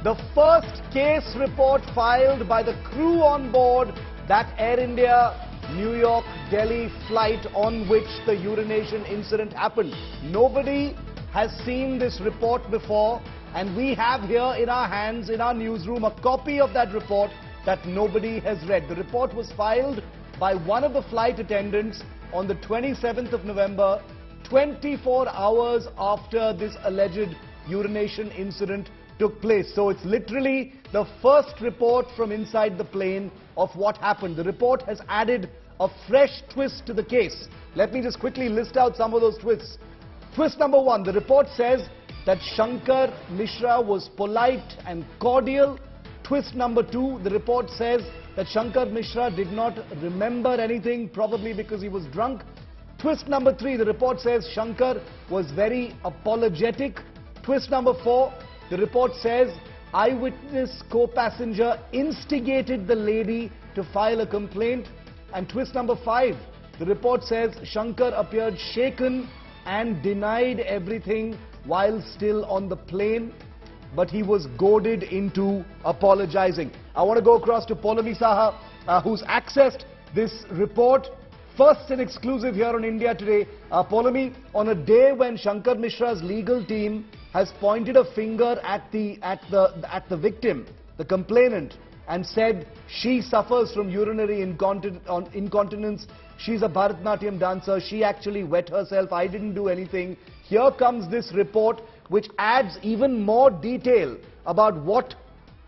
the first case report filed by the crew on board that Air India New York Delhi flight on which the urination incident happened. Nobody has seen this report before, and we have here in our hands, in our newsroom, a copy of that report that nobody has read. The report was filed by one of the flight attendants on the 27th of November, 24 hours after this alleged urination incident took place. So it's literally the first report from inside the plane of what happened. The report has added a fresh twist to the case. Let me just quickly list out some of those twists. Twist number one, the report says that Shankar Mishra was polite and cordial. Twist number two, the report says that Shankar Mishra did not remember anything, probably because he was drunk. Twist number three, the report says Shankar was very apologetic. Twist number four, the report says eyewitness co-passenger instigated the lady to file a complaint. And twist number five, the report says Shankar appeared shaken and denied everything while still on the plane, but he was goaded into apologizing. I want to go across to Poulomi Saha, who's accessed this report. First and exclusive here on India Today. Poulomi, on a day when Shankar Mishra's legal team has pointed a finger at the victim, the complainant, and said she suffers from urinary incontinence, she's a Bharatanatyam dancer, she actually wet herself, I didn't do anything. Here comes this report which adds even more detail about what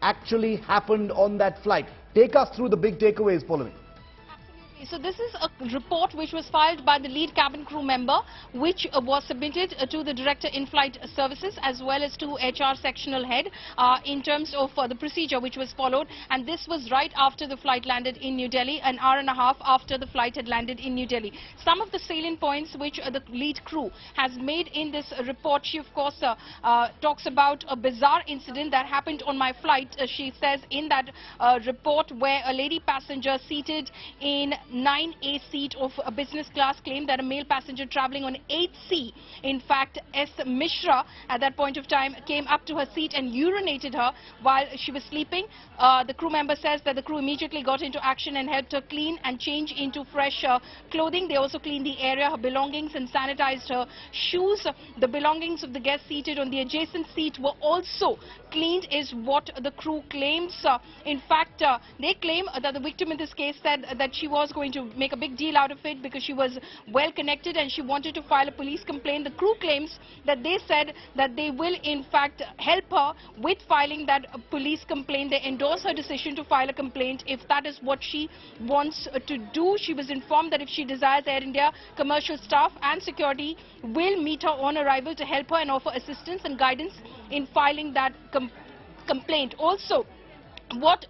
actually happened on that flight. Take us through the big takeaways, Poulomi. So this is a report which was filed by the lead cabin crew member, which was submitted to the Director in-Flight Services as well as to HR sectional head in terms of the procedure which was followed. And this was right after the flight landed in New Delhi, an hour and a half after the flight had landed in New Delhi. Some of the salient points which the lead crew has made in this report, she of course talks about a bizarre incident that happened on my flight. She says in that report where a lady passenger seated in 9A seat of a business class claimed that a male passenger traveling on 8C, in fact S. Mishra at that point of time, came up to her seat and urinated her while she was sleeping. The crew member says that the crew immediately got into action and helped her clean and change into fresh clothing. They also cleaned the area, her belongings, and sanitized her shoes. The belongings of the guest seated on the adjacent seat were also cleaned, is what the crew claims. In fact, they claim that the victim in this case said that she was going to make a big deal out of it because she was well connected and she wanted to file a police complaint. The crew claims that they said that they will in fact help her with filing that police complaint. They endorse her decision to file a complaint if that is what she wants to do. She was informed that if she desires, Air India commercial staff and security will meet her on arrival to help her and offer assistance and guidance in filing that complaint. Also, what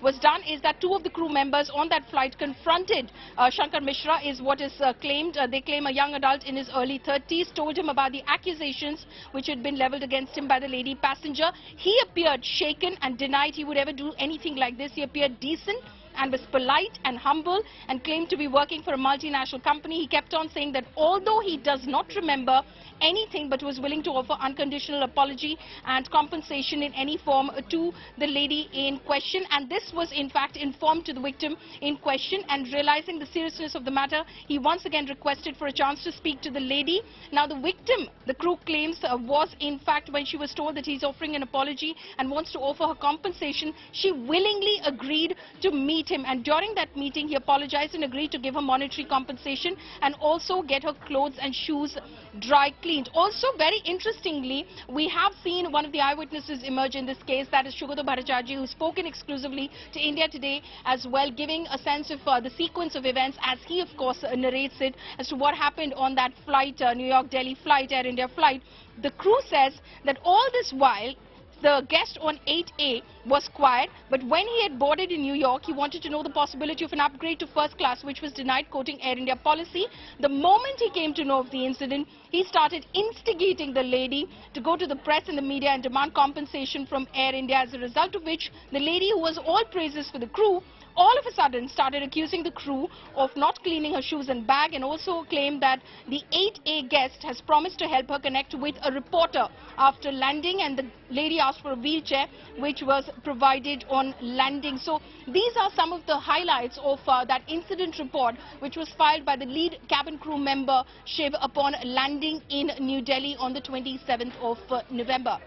was done is that two of the crew members on that flight confronted Shankar Mishra, is what is claimed. They claim a young adult in his early 30s told him about the accusations which had been leveled against him by the lady passenger. He appeared shaken and denied he would ever do anything like this. He appeared decent and was polite and humble and claimed to be working for a multinational company. He kept on saying that although he does not remember anything but was willing to offer unconditional apology and compensation in any form to the lady in question. And this was in fact informed to the victim in question, and realizing the seriousness of the matter, he once again requested for a chance to speak to the lady. Now the victim, the crew claims, was in fact, when she was told that he's offering an apology and wants to offer her compensation, she willingly agreed to meet him, and during that meeting he apologized and agreed to give her monetary compensation and also get her clothes and shoes dry cleaned. Also, very interestingly, we have seen one of the eyewitnesses emerge in this case, that is Sugata Bhattacharjee, who's spoken exclusively to India Today as well, giving a sense of the sequence of events as he of course narrates it as to what happened on that flight, New York Delhi flight, Air India flight. The crew says that all this while the guest on 8A was quiet, but when he had boarded in New York, he wanted to know the possibility of an upgrade to first class, which was denied, quoting Air India policy. The moment he came to know of the incident, he started instigating the lady to go to the press and the media and demand compensation from Air India, as a result of which the lady, who was all praises for the crew, all of a sudden started accusing the crew of not cleaning her shoes and bag, and also claimed that the 8A guest has promised to help her connect with a reporter after landing, and the lady asked for a wheelchair which was provided on landing. So these are some of the highlights of that incident report which was filed by the lead cabin crew member Shiv upon landing in New Delhi on the 27th of November.